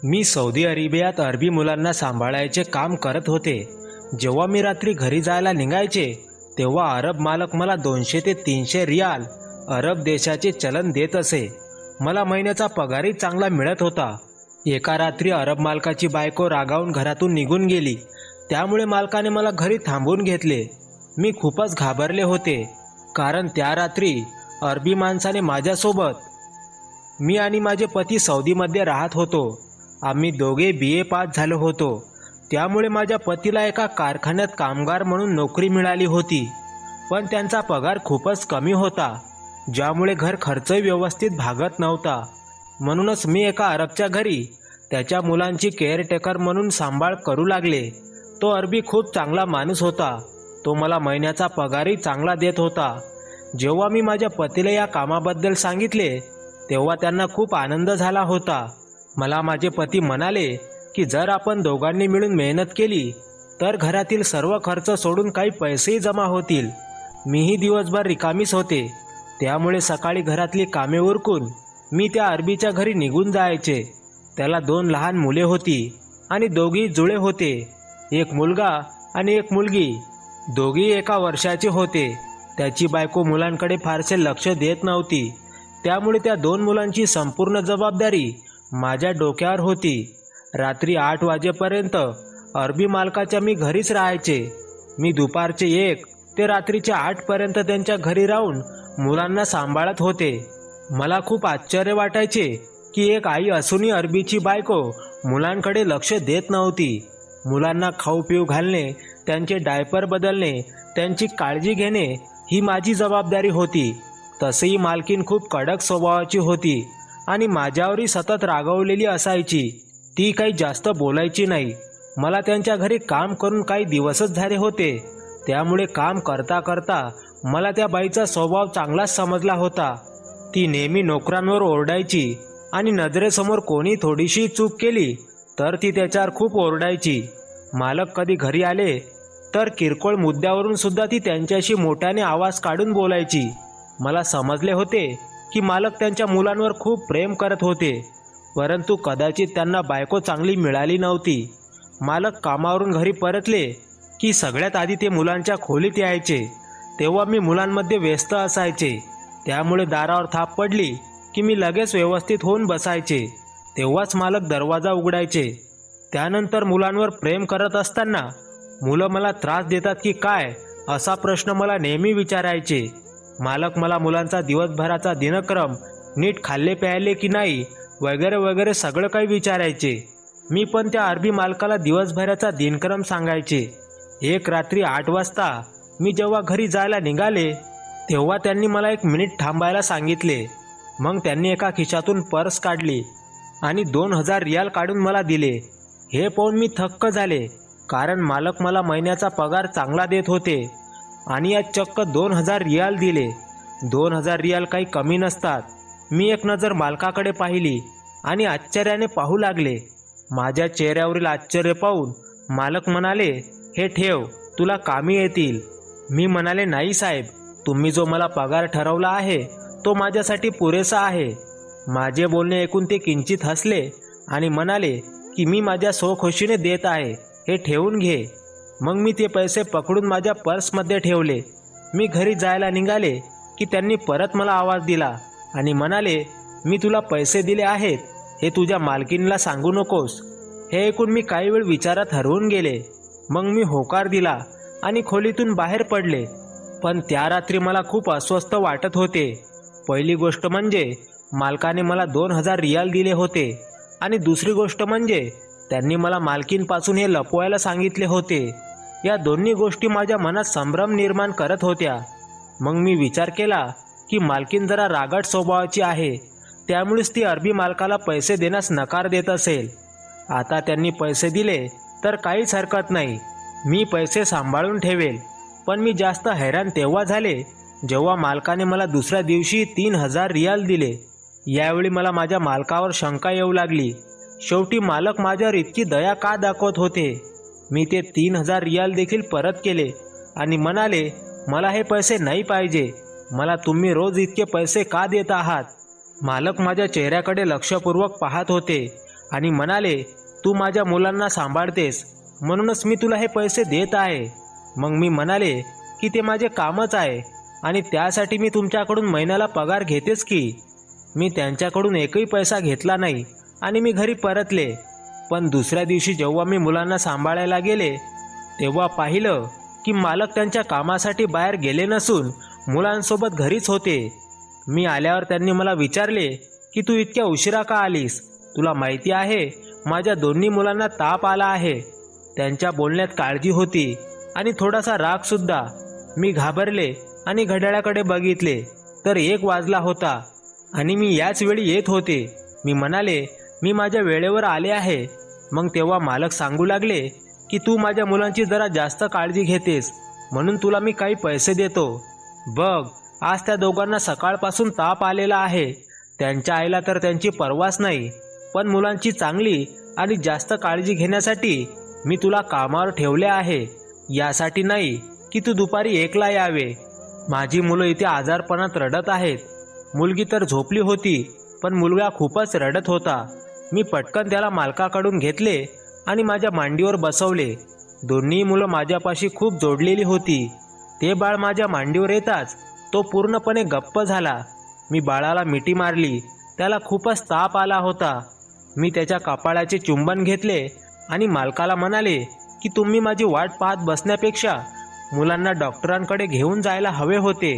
मी Saudi अरेबियात अरबी मुलांना सांभाळायचे काम करत होते। जेव्हा मी रात्री घरी जायला निघायचे तेव्हा अरब मालक मला 200 ते 300 रियाल अरब देशाचे चलन देत असे। मला महिन्याचा पगारही चांगला मिळत होता। एका रात्री अरब मालकाची बायको रागावून घरातून निघून गेली, त्यामुळे मालकाने मला घरी थांबवून घेतले। मी खूपच घाबरले होते, कारण त्या रात्री अरबी माणसाने माझ्यासोबत मी आणि माझे पती सौदीमध्ये राहत होतो। आम्ही दोघे BA पास झालो होतो, त्यामुळे माझ्या पतीला एका कारखान्यात कामगार म्हणून नोकरी मिळाली होती, पण त्यांचा पगार खूपच कमी होता, ज्यामुळे घर खर्चही व्यवस्थित भागत नव्हता। म्हणूनच मी एका अरबच्या घरी त्याच्या मुलांची केअरटेकर म्हणून सांभाळ करू लागले। तो अरबी खूप चांगला माणूस होता। तो मला महिन्याचा पगारही चांगला देत होता। जेव्हा मी माझ्या पतीला या कामाबद्दल सांगितले तेव्हा त्यांना खूप आनंद झाला होता। मला माझे पती म्हणाले की जर आपण दोघांनी मिळून मेहनत केली तर घरातील सर्व खर्च सोडून काही पैसेही जमा होतील। मीही दिवसभर रिकामीच होते, त्यामुळे सकाळी घरातली कामे उरकून मी त्या अरबीच्या घरी निघून जायचे। त्याला 2 लहान मुले होती आणि दोघी जुळे होते, एक मुलगा आणि एक मुलगी। दोघी 1 वर्षाचे होते। त्याची बायको मुलांकडे फारसे लक्ष देत नव्हती, त्यामुळे त्या 2 मुलांची संपूर्ण जबाबदारी माझ्या डोक्यावर होती। रात्री 8 वाजेपर्यंत अरबी मालकाच्या मी घरीच राहायचे। मी दुपारचे 1 ते रात्रीचे 8 पर्यंत त्यांच्या घरी राहून मुलांना सांभाळत होते। मला खूप आश्चर्य वाटायचे की एक आई असूनही अरबीची बायको मुलांकडे लक्ष देत नव्हती। मुलांना खाऊ पिऊ घालणे, त्यांचे डायपर बदलणे, त्यांची काळजी घेणे ही माझी जबाबदारी होती। तसेही मालकीन खूप कडक स्वभावाची होती आणि माझ्यावरही सतत रागावलेली असायची। ती काही जास्त बोलायची नाही। मला त्यांच्या घरी काम करून काही दिवसच झाले होते, त्यामुळे काम करता करता मला त्या बाईचा स्वभाव चांगलाच समजला होता। ती नेहमी नोकरांवर ओरडायची आणि नजरेसमोर कोणी थोडीशी चूक केली तर ती त्याच्यावर खूप ओरडायची। मालक कधी घरी आले तर किरकोळ मुद्द्यावरून सुद्धा ती त्यांच्याशी मोठ्याने आवाज काढून बोलायची। मला समजले होते की मालक त्यांच्या मुलांवर खूप प्रेम करत होते, परंतु कदाचित त्यांना बायको चांगली मिळाली नव्हती। मालक कामावरून घरी परतले की सगळ्यात आधी ते मुलांच्या खोलीत यायचे, तेव्हा मी मुलांमध्ये व्यस्त असायचे। त्यामुळे दारावर थाप पडली की मी लगेच व्यवस्थित होऊन बसायचे, तेव्हाच मालक दरवाजा उघडायचे। त्यानंतर मुलांवर प्रेम करत असताना मुलं मला त्रास देतात की काय असा प्रश्न मला नेहमी विचारायचे। मालक मला मुलांचा दिवसभराचा दिनक्रम, नीट खाल्ले प्यायले की नाही वगैरे वगैरे सगळं काही विचारायचे। मी पण त्या अरबी मालकाला दिवसभराचा दिनक्रम सांगायचे। एक रात्री 8 वाजता मी जेव्हा घरी जायला निघाले तेव्हा त्यांनी मला 1 मिनिट थांबायला सांगितले। मग त्यांनी एका खिशातून पर्स काढली आणि 2000 रियाल काढून मला दिले। हे पाहून मी थक्क झाले, कारण मालक मला महिन्याचा पगार चांगला देत होते आणि यात चक्क 2000 रियाल दिले। 2000 रियाल काही कमी नसतात। मी एक नजर मालकाकडे पाहिली आणि आश्चर्याने पाहू लागले। माझ्या चेहऱ्यावरील आश्चर्य पाहून मालक म्हणाले, हे ठेव, तुला कामी येतील। मी म्हणाले, नाही साहेब, तुम्ही जो मला पगार ठरवला आहे तो माझ्यासाठी पुरेसा आहे। माझे बोलणे ऐकून ते किंचित हसले आणि म्हणाले की मी माझ्या स्वखुशीने देत आहे, हे ठेवून घे। मग मी ते पैसे पकडून माझ्या पर्समध्ये ठेवले। मी घरी जायला निघाले की त्यांनी परत मला आवाज दिला आणि म्हणाले, मी तुला पैसे दिले आहेत, हे तुझ्या मालकीणीला सांगू नकोस। हे ऐकून मी काही वेळ विचारात हरवून गेले। मग मी होकार दिला आणि खोलीतून बाहेर पडले। पण त्या रात्री मला खूप अस्वस्थ वाटत होते। पहिली गोष्ट म्हणजे मालकाने मला 2000 रियाल दिले होते आणि दुसरी गोष्ट म्हणजे त्यांनी मला मालकींपासून हे लपवायला सांगितले होते। या दोन्ही गोष्टी माझ्या मनात संभ्रम निर्माण करत होत्या। मग मी विचार केला की मालकीन जरा रागट स्वभावाची आहे, त्यामुळेच ती अरबी मालकाला पैसे देण्यास नकार देत असेल। आता त्यांनी पैसे दिले तर काहीच हरकत नाही, मी पैसे सांभाळून ठेवेल। पण मी जास्त हैराण तेव्हा झाले जेव्हा मालकाने मला दुसऱ्या दिवशी 3000 रियाल दिले। यावेळी मला माझ्या मालकावर शंका येऊ लागली। शेवटी मालक माझ्यावर इतकी दया का दाखवत होते? मी ते 3000 रियाल देखील परत केले आणि म्हणाले, मला हे पैसे नाही पाहिजे, मला तुम्ही रोज इतके पैसे का देत आहात? मालक माझ्या चेहऱ्याकडे लक्षपूर्वक पाहत होते आणि म्हणाले, तू माझ्या मुलांना सांभाळतेस म्हणूनच मी तुला हे पैसे देत आहे. मग मी म्हणाले की ते माझे कामच आहे आणि त्यासाठी मी तुमच्याकडून महिन्याला पगार घेतेच की. मी त्यांच्याकडून एकही पैसा घेतला नाही आणि मी घरी परतले. पण दुसऱ्या दिवशी जेव्हा मी मुलांना सांभाळायला गेले तेव्हा पाहिलं की मालक त्यांच्या कामासाठी बाहेर गेले नसून मुलांसोबत घरीच होते. मी आल्यावर त्यांनी मला विचारले की तू इतक्या उशिरा का आलीस? तुला माहिती आहे माझ्या दोन्ही मुलांना ताप आला आहे. त्यांच्या बोलण्यात काळजी होती आणि थोडासा राग सुद्धा. मी घाबरले आणि घड्याळाकडे बघितले तर 1 वाजला होता आणि मी याच वेळी येत होते. मी म्हणाले, मी माझ्या वेळेवर आले आहे. मग तेव्हा मालक सांगू लागले की तू माझ्या मुलांची जरा जास्त काळजी घेतेस म्हणून तुला मी काही पैसे देतो. बघ, आज त्या दोघांना सकाळपासून ताप आलेला आहे. त्यांच्या आईला तर त्यांची पर्वाच नाही, पण मुलांची चांगली आणि जास्त काळजी घेण्यासाठी मी तुला कामावर ठेवले आहे. यासाठी नाही की तू दुपारी 1ला यावे. माझी मुलं इथे आजारपणात रडत आहेत. मुलगी तर झोपली होती पण मुलगा खूपच रडत होता. मी पटकन त्याला मालकाकडून घेतले आणि माझ्या मांडीवर बसवले. दोन्ही मुलं माझ्यापाशी खूप जोडलेली होती. ते बाळ माझ्या मांडीवर येताच तो पूर्णपणे गप्प झाला. मी बाळाला मिठी मारली. त्याला खूपच ताप आला होता. मी त्याच्या कपाळाचे चुंबन घेतले आणि मालकाला म्हणाले की तुम्ही माझी वाट पाहत बसण्यापेक्षा मुलांना डॉक्टरांकडे घेऊन जायला हवे होते.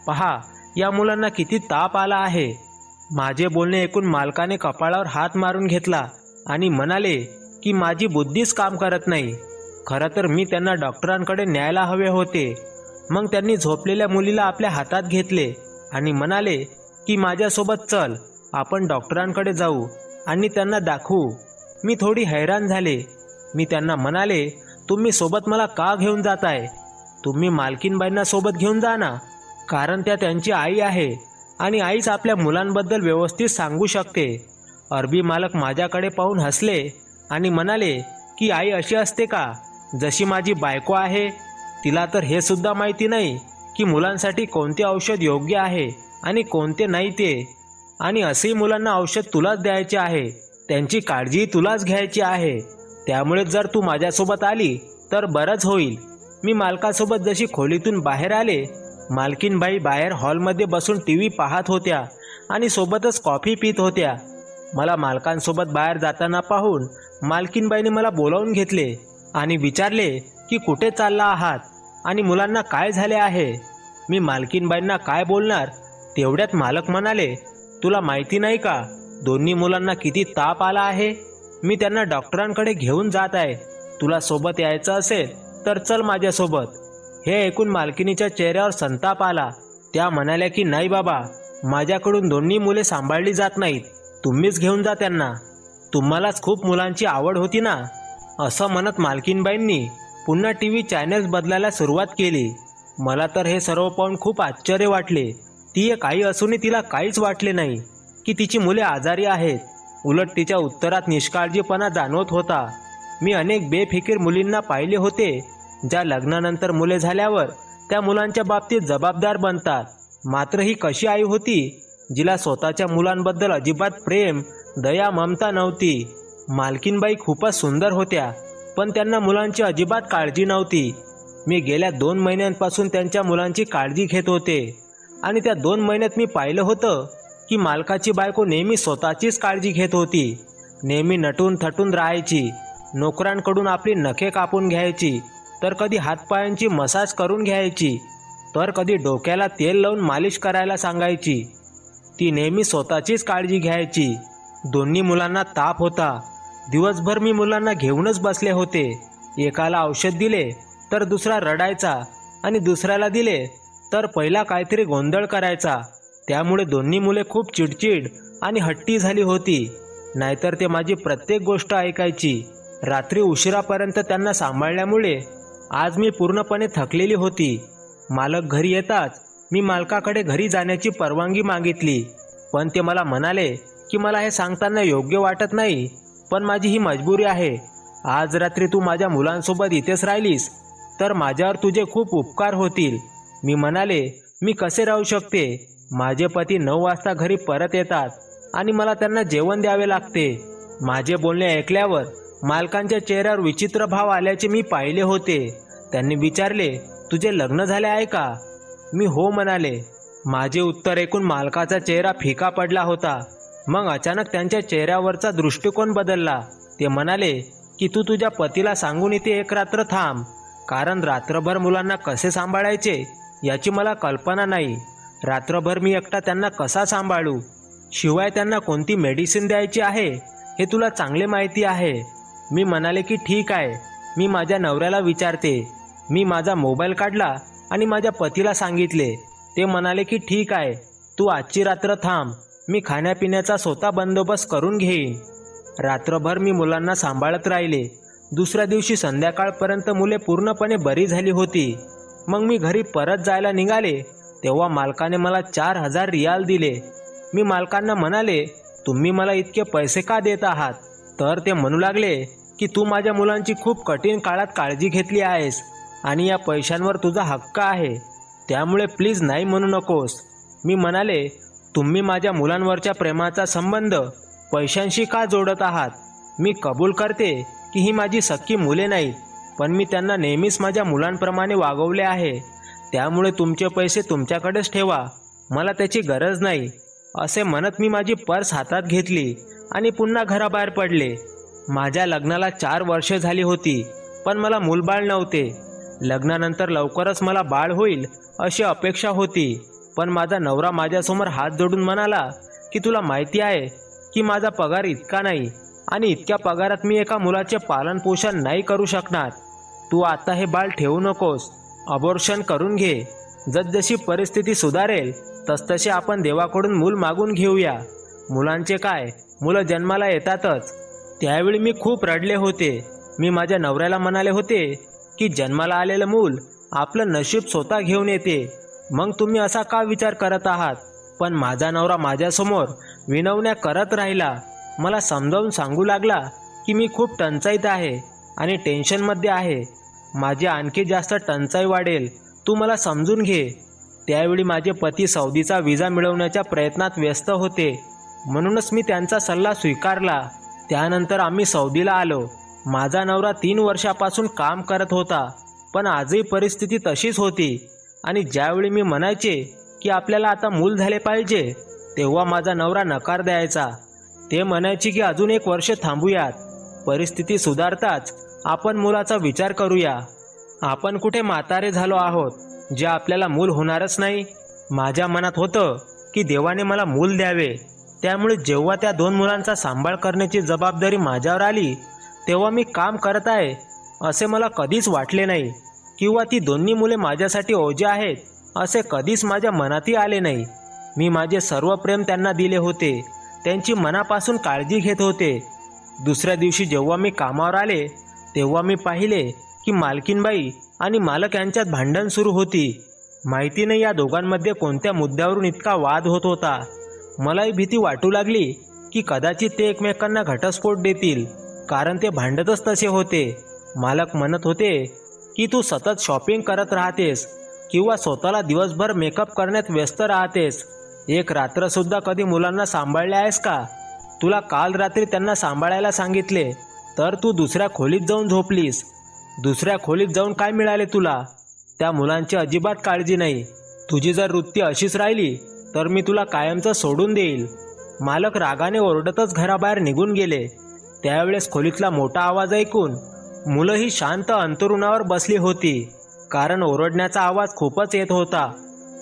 पहा, या मुलांना किती ताप आला आहे. माझे बोलणे ऐकून मालकाने कपाळावर हात मारून घेतला आणि म्हणाले की माझी बुद्धीच काम करत नाही. खरं तर मी त्यांना डॉक्टरांकडे न्यायला हवे होते. मग त्यांनी झोपलेल्या मुलीला आपल्या हातात घेतले आणि म्हणाले की माझ्यासोबत चल, आपण डॉक्टरांकडे जाऊ आणि त्यांना दाखवू. मी थोडी हैराण झाले. मी त्यांना म्हणाले, तुम्ही सोबत मला का घेऊन जाताय? तुम्ही मालकीनबाईंना सोबत घेऊन जा ना, कारण त्या त्यांची आई आहे आणि आईच आपल्या मुलांबद्दल व्यवस्थित सांगू शकते. अरबी मालक माझ्याकडे पाहून हसले आणि म्हणाले की आई अशी असते का जशी माझी बायको आहे? तिला तर हे सुद्धा माहिती नाही की मुलांसाठी कोणते औषध योग्य आहे आणि कोणते नाही ते. आणि असेही मुलांना औषध तुलाच द्यायचे आहे, त्यांची काळजी तुलाच घ्यायची आहे. त्यामुळे जर तू माझ्यासोबत आली तर बरंच होईल. मी मालकासोबत जशी खोलीतून बाहेर आले, मालकीनबाई बाहेर हॉलमध्ये बसून टीव्ही पाहत होत्या आणि सोबतच कॉफी पित होत्या. मला मालकांसोबत बाहेर जाताना पाहून मालकीनबाईने मला बोलावून घेतले आणि विचारले की कुठे चालला आहात आणि मुलांना काय झाले आहे. मी मालकीनबाईंना काय बोलणार तेवढ्यात मालक म्हणाले, तुला माहिती नाही का दोन्ही मुलांना किती ताप आला आहे? मी त्यांना डॉक्टरांकडे घेऊन जात आहे. तुला सोबत यायचं असेल तर चल माझ्यासोबत. हे ऐकून मालकिनीच्या चेहऱ्यावर संताप आला. त्या म्हणाल्या की नाही बाबा, माझ्याकडून दोन्ही मुले सांभाळली जात नाहीत, तुम्हीच घेऊन जा त्यांना. तुम्हालाच खूप मुलांची आवड होती ना. असं म्हणत मालकीनबाईंनी पुन्हा टीव्ही चॅनल्स बदलायला सुरुवात केली. मला तर हे सर्व पाहून खूप आश्चर्य वाटले. ती एक आई असूनही तिला काहीच वाटले नाही की तिची मुले आजारी आहेत. उलट तिच्या उत्तरात निष्काळजीपणा जाणवत होता. मी अनेक बेफिकीर मुलींना पाहिले होते ज्या लग्नानंतर मुले झाल्यावर त्या मुलांच्या बाबतीत जबाबदार बनतात. मात्र ही कशी आई होती जिला स्वतःच्या मुलांबद्दल अजिबात प्रेम, दया, ममता नव्हती. मालकीनबाई खूपच सुंदर होत्या, पण त्यांना मुलांची अजिबात काळजी नव्हती. मी गेल्या 2 महिन्यांपासून त्यांच्या मुलांची काळजी घेत होते आणि त्या 2 महिन्यात मी पाहिलं होतं की मालकाची बायको नेहमी स्वतःचीच काळजी घेत होती. नेहमी नटून थटून राहायची. नोकरांकडून आपली नखे कापून घ्यायची, तर कधी हातपायांची मसाज करून घ्यायची, तर कधी डोक्याला तेल लावून मालिश करायला सांगायची. ती नेहमी स्वतःचीच काळजी घ्यायची. दोन्ही मुलांना ताप होता. दिवसभर मी मुलांना घेऊनच बसले होते. एकाला औषध दिले तर दुसरा रडायचा आणि दुसऱ्याला दिले तर पहिला काहीतरी गोंधळ करायचा. त्यामुळे दोन्ही मुले खूप चिडचिड आणि हट्टी झाली होती. नाहीतर ते माझी प्रत्येक गोष्ट ऐकायची. रात्री उशिरापर्यंत त्यांना सांभाळल्यामुळे आज मी पूर्णपणे थकलेली होती. मालक घरी येताच मी मालकाकडे घरी जाण्याची परवानगी मागितली, पण ते मला म्हणाले की मला हे सांगताना योग्य वाटत नाही, पण माझी ही मजबुरी आहे. आज रात्री तू माझ्या मुलांसोबत इथेच राहिलीस तर माझ्यावर तुझे खूप उपकार होतील. मी म्हणाले, मी कसे राहू शकते? माझे पती 9 वाजता घरी परत येतात आणि मला त्यांना जेवण द्यावे लागते. माझे बोलणे ऐकल्यावर मालकांच्या चेहऱ्यावर विचित्र भाव आल्याचे मी पाहिले होते. त्यांनी विचारले, तुझे लग्न झाले आहे का? मी हो म्हणाले. माझे उत्तर ऐकून मालकाचा चेहरा फिका पडला होता. मग अचानक त्यांच्या चेहऱ्यावरचा दृष्टिकोन बदलला. ते म्हणाले की तू तुझ्या पतीला सांगून इथे एक रात्र थांब, कारण रात्रभर मुलांना कसे सांभाळायचे याची मला कल्पना नाही. रात्रभर मी एकटा त्यांना कसा सांभाळू? शिवाय त्यांना कोणती मेडिसिन द्यायची आहे हे तुला चांगले माहिती आहे. मी म्हणाले की ठीक आहे, मी माझ्या नवऱ्याला विचारते. मी माझा मोबाईल काढला आणि माझ्या पतीला सांगितले. ते म्हणाले की ठीक आहे, तू आजची रात्र थांब, मी खाण्यापिण्याचा स्वतः बंदोबस्त करून घेईन. रात्रभर मी मुलांना सांभाळत राहिले. दुसऱ्या दिवशी संध्याकाळपर्यंत मुले पूर्णपणे बरी झाली होती. मग मी घरी परत जायला निघाले तेव्हा मालकाने मला 4,000 रियाल दिले. मी मालकांना म्हणाले, तुम्ही मला इतके पैसे का देत आहात? तर ते म्हणू लागले की तू माझ्या मुलांची खूप कठीण काळात काळजी घेतली आहेस आणि या पैशांवर तुझा हक्क आहे, त्यामुळे प्लीज नाही म्हणू नकोस. मी म्हणाले, तुम्ही माझ्या मुलांवरच्या प्रेमाचा संबंध पैशांशी का जोडत आहात? मी कबूल करते की ही माझी सख्खी मुले नाहीत, पण मी त्यांना नेहमीच माझ्या मुलांप्रमाणे वागवले आहे. त्यामुळे तुमचे पैसे तुमच्याकडेच ठेवा, मला त्याची गरज नाही. असे म्हणत मी माझी पर्स हातात घेतली आणि पुन्हा घराबाहेर पडले. माझ्या लग्नाला 4 वर्षे झाली होती, पण मला मूलबाळ नव्हते. लग्नानंतर लवकरच मला बाळ होईल अशी अपेक्षा होती, पण माझा नवरा माझ्यासमोर हात जोडून म्हणाला की तुला माहिती आहे की माझा पगार इतका नाही आणि इतक्या पगारात मी एका मुलाचे पालनपोषण नाही करू शकणार. तू आता हे बाळ ठेवू नकोस, अबॉर्शन करून घे. जसजशी परिस्थिती सुधारेल तसतसे आपण देवाकडून मूल मागून घेऊया. मुलांचे काय, मुलं जन्माला येतातच. त्यावेळी मी खूप रडले होते. मी माझ्या नवऱ्याला म्हणाले होते की जन्माला आलेलं मूल आपलं नशीब स्वतः घेऊन येते, मग तुम्ही असा का विचार करत आहात? पण माझा नवरा माझ्यासमोर विनवण्या करत राहिला. मला समजावून सांगू लागला की मी खूप टंचाईत आहे आणि टेन्शनमध्ये आहे. माझी आणखी जास्त टंचाई वाढेल, तू मला समजून घे. त्यावेळी माझे पती सौदीचा विजा मिळवण्याच्या प्रयत्नात व्यस्त होते, म्हणूनच मी त्यांचा सल्ला स्वीकारला. त्यानंतर आम्ही सौदीला आलो. माझा नवरा 3 वर्षापासून काम करत होता, पण आजही परिस्थिती तशीच होती. आणि ज्यावेळी मी म्हणायचे की आपल्याला आता मूल झाले पाहिजे, तेव्हा माझा नवरा नकार द्यायचा. ते म्हणायचे की अजून 1 वर्ष थांबूयात, परिस्थिती सुधारताच आपण मुलाचा विचार करूया. आपण कुठे म्हातारे झालो आहोत जे आपल्याला मूल होणारच नाही. माझ्या मनात होतं की देवाने मला मूल द्यावे. त्यामुळे जेव्हा त्या 2 मुलांचा सांभाळ करण्याची जबाबदारी माझ्यावर आली तेव्हा मी काम करत आहे असे मला कधीच वाटले नाही, किंवा ती दोन्ही मुले माझ्यासाठी ओझे आहेत असे कधीच माझ्या मनातही आले नाही. मी माझे सर्व प्रेम त्यांना दिले होते, त्यांची मनापासून काळजी घेत होते. दुसऱ्या दिवशी जेव्हा मी कामावर आले तेव्हा मी पाहिले की मालकीनबाई आणि मालक यांच्यात भांडण सुरू होती. माहिती नाही या दोघांमध्ये कोणत्या मुद्द्यावरून इतका वाद होत होता. मलाही भीती वाटू लागली की कदाचित ते एकमेकांना घटस्फोट देतील, कारण ते भांडतच तसे होते. मालक म्हणत होते की तू सतत शॉपिंग करत राहतेस किंवा स्वतःला दिवसभर मेकअप करण्यात व्यस्त राहतेस. एक रात्रसुद्धा कधी मुलांना सांभाळले आहेस का? तुला काल रात्री त्यांना सांभाळायला सांगितले तर तू दुसऱ्या खोलीत जाऊन झोपलीस. दुसऱ्या खोलीत जाऊन काय मिळाले तुला? त्या मुलांची अजिबात काळजी नाही. तुझी जर वृत्ती अशीच राहिली तर मी तुला कायमचं सोडून देईल. मालक रागाने ओरडतच घराबाहेर निघून गेले. त्यावेळेस खोलीतला मोठा आवाज ऐकून मुलंही शांत अंतरुणावर बसली होती, कारण ओरडण्याचा आवाज खूपच येत होता.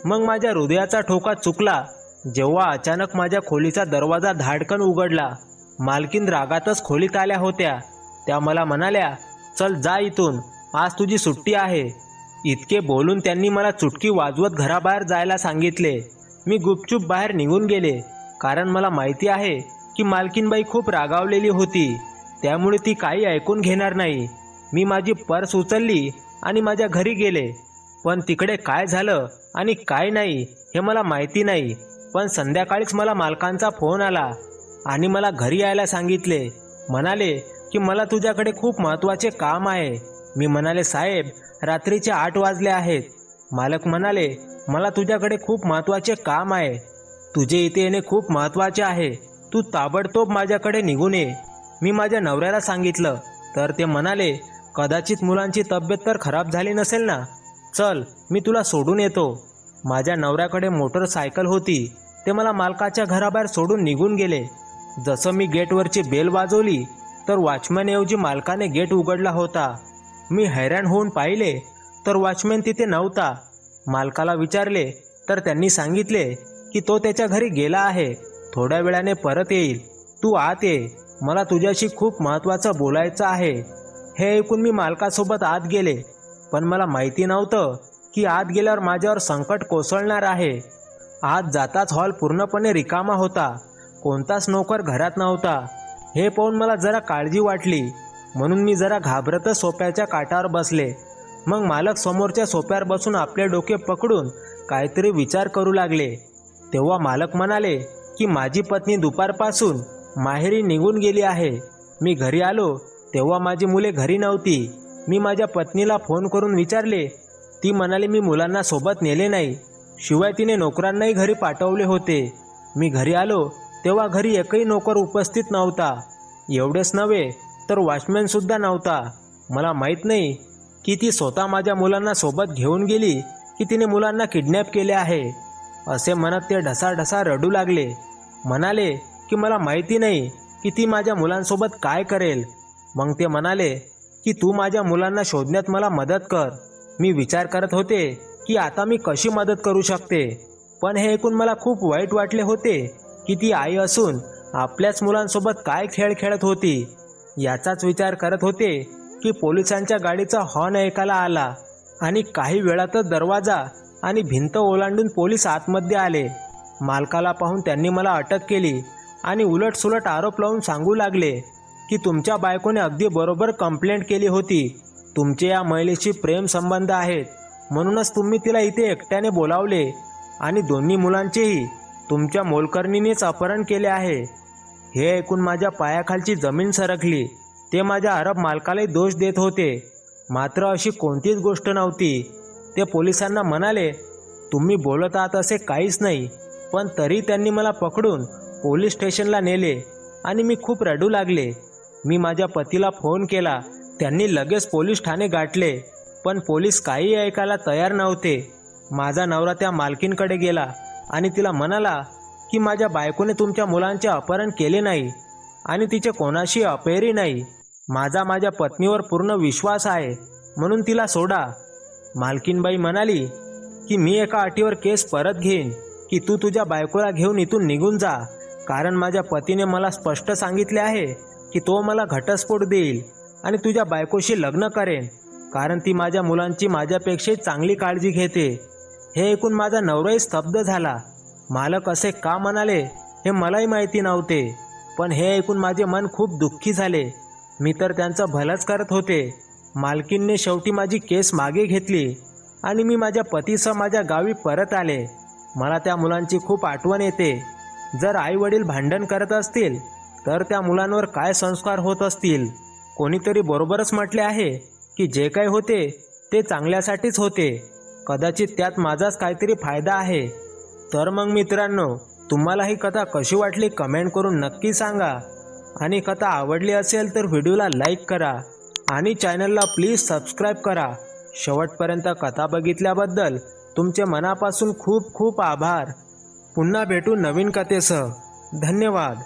मग माझ्या हृदयाचा ठोका चुकला जेव्हा अचानक माझ्या खोलीचा दरवाजा धाडकन उघडला. मालकीन रागातच खोलीत आल्या होत्या. त्या मला म्हणाल्या, चल जा इथून, आज तुझी सुट्टी आहे. इतके बोलून त्यांनी मला चुटकी वाजवत घराबाहेर जायला सांगितले. मी गुपचूप बाहेर निघून गेले, कारण मला माहिती आहे की मालकीनबाई खूप रागावलेली होती, त्यामुळे ती काही ऐकून घेणार नाही. मी माझी पर्स उचलली आणि माझ्या घरी गेले. पण तिकडे काय झालं आणि काय नाही हे मला माहिती नाही. पण संध्याकाळीच मला मालकांचा फोन आला आणि मला घरी यायला सांगितले. म्हणाले की मला तुझ्याकडे खूप महत्त्वाचे काम आहे. मी म्हणाले, साहेब रात्रीचे 8 वाजले आहेत. मालक म्हणाले, मला तुझ्याकडे खूप महत्त्वाचे काम आहे. तुझे इथे येणे खूप महत्त्वाचे आहे. तू ताबडतोब माझ्याकडे निघून ये. मी माझ्या नवऱ्याला सांगितलं तर ते म्हणाले, कदाचित मुलांची तब्येत तर खराब झाली नसेल ना, चल मी तुला सोडून येतो. माझ्या नवऱ्याकडे मोटरसायकल होती. ते मला मालकाच्या घराबाहेर सोडून निघून गेले. जसं मी गेटवरची बेल वाजवली तर वॉचमॅनऐवजी मालकाने गेट उघडला होता. मी हैराण होऊन पाहिले तर वॉचमॅन तिथे नव्हता. मालकाला विचारले तर त्यांनी सांगितले की तो त्याच्या घरी गेला आहे, थोड्या वेळाने परत येईल. तू आत ये, मला तुझ्याशी खूप महत्त्वाचं बोलायचं आहे. हे ऐकून मी मालकासोबत आत गेले, पण मला माहिती नव्हतं की आत गेल्यावर माझ्यावर संकट कोसळणार आहे. आत जाताच हॉल पूर्णपणे रिकामा होता. कोणताच नोकर घरात नव्हता. हे पाहून मला जरा काळजी वाटली, म्हणून मी जरा घाबरतच सोफ्याच्या काठावर बसले. मग मालक समोरच्या सोफ्यावर बसून आपले डोके पकडून काहीतरी विचार करू लागले. तेव्हा मालक म्हणाले की माझी पत्नी दुपारपासून माहेरी निघून गेली आहे. मी घरी आलो तेव्हा माझी मुले घरी नव्हती. मी माझ्या पत्नीला फोन करून विचारले. ती म्हणाली मी मुलांना सोबत नेले नाही, शिवाय तिने नोकरांनाही घरी पाठवले होते. मी घरी आलो तेव्हा घरी एकही नोकर उपस्थित नव्हता. एवढेच नव्हे तर वॉचमॅन सुद्धा नव्हता. मला माहीत नाही की ती स्वतः माझ्या मुलांना सोबत घेऊन गेली की तिने मुलांना किडनॅप केले आहे. असे म्हणत ते ढसाढसा रडू लागले. म्हणाले की मला माहिती नाही की ती माझ्या मुलांसोबत काय करेल. मग ते म्हणाले की तू माझ्या मुलांना शोधण्यात मला मदत कर. मी विचार करत होते की आता मी कशी मदत करू शकते, पण हे ऐकून मला खूप वाईट वाटले होते की ती आई असून आपल्याच मुलांसोबत काय खेळ खेळत होती. याचाच विचार करत होते की पोलिसांच्या गाडीचा हॉर्न ऐकायला आला आणि काही वेळातच दरवाजा आणि भिंत ओलांडून पोलीस आतमध्ये आले. मालकाला पाहून त्यांनी मला अटक केली आणि उलटसुलट आरोप लावून सांगू लागले की तुमच्या बायकोने अगदी बरोबर कंप्लेंट केली होती. तुमचे या महिलेशी प्रेम संबंध आहेत, म्हणूनच तुम्ही तिला इथे एकट्याने बोलावले आणि दोन्ही मुलांचेही तुमच्या मोलकरणीनेच अपहरण केले आहे. हे ऐकून माझ्या पायाखालची जमीन सरकली. ते माझ्या अरब मालकालाही दोष देत होते, मात्र अशी कोणतीच गोष्ट नव्हती. ते पोलिसांना म्हणाले, तुम्ही बोलत आहात असे काहीच नाही. पण तरी त्यांनी मला पकडून पोलीस स्टेशनला नेले आणि मी खूप रडू लागले. मी माझ्या पतीला फोन केला. त्यांनी लगेच पोलीस ठाणे गाठले, पण पोलीस काही ऐकायला तयार नव्हते. माझा नवरा त्या मालकींकडे गेला आणि तिला म्हणाला की माझ्या बायकोने तुमच्या मुलांचे अपहरण केले नाही आणि तिचे कोणाशी अफेअरही नाही. माझ्या पत्नीवर पूर्ण विश्वास आहे, म्हणून तिला सोडा. मालकीनबाई म्हणाली की मी एका अटीवर केस परत घेईन की तू तुझ्या बायकोला घेऊन इथून निघून जा, कारण माझ्या पतीने मला स्पष्ट सांगितले आहे की तो मला घटस्फोट देईल आणि तुझ्या बायकोशी लग्न करेन, कारण ती माझ्या मुलांची माझ्यापेक्षाही चांगली काळजी घेते. हे ऐकून माझा नवराही स्तब्ध झाला. मालक असे का म्हणाले हे मलाही माहिती नव्हते, पण हे ऐकून माझे मन खूप दुःखी झाले. मी तर त्यांचं भलंच करत होते. मालकीनने शेवटी माझी केस मागे घेतली आणि मी माझ्या पतीसह माझ्या गावी परत आले. मला त्या मुलांची खूप आठवण येते. जर आई वडील भांडण करत असतील तर त्या मुलांवर काय संस्कार होत असतील. कोणीतरी बरोबरच म्हटले आहे की जे काही होते ते चांगल्यासाठीच होते. कदाचित त्यात माझाच काहीतरी फायदा आहे. तर मग मित्रांनो, तुम्हाला ही कथा कशी वाटली कमेंट करून नक्की सांगा. आणि कथा आवडली असेल तर व्हिडिओला लाईक करा आणि चॅनलला प्लीज सबस्क्राईब करा. शेवटपर्यंत कथा बघितल्याबद्दल तुमचे मनापासून खूप खूप आभार. पुन्हा भेटू नवीन कथेसह. धन्यवाद.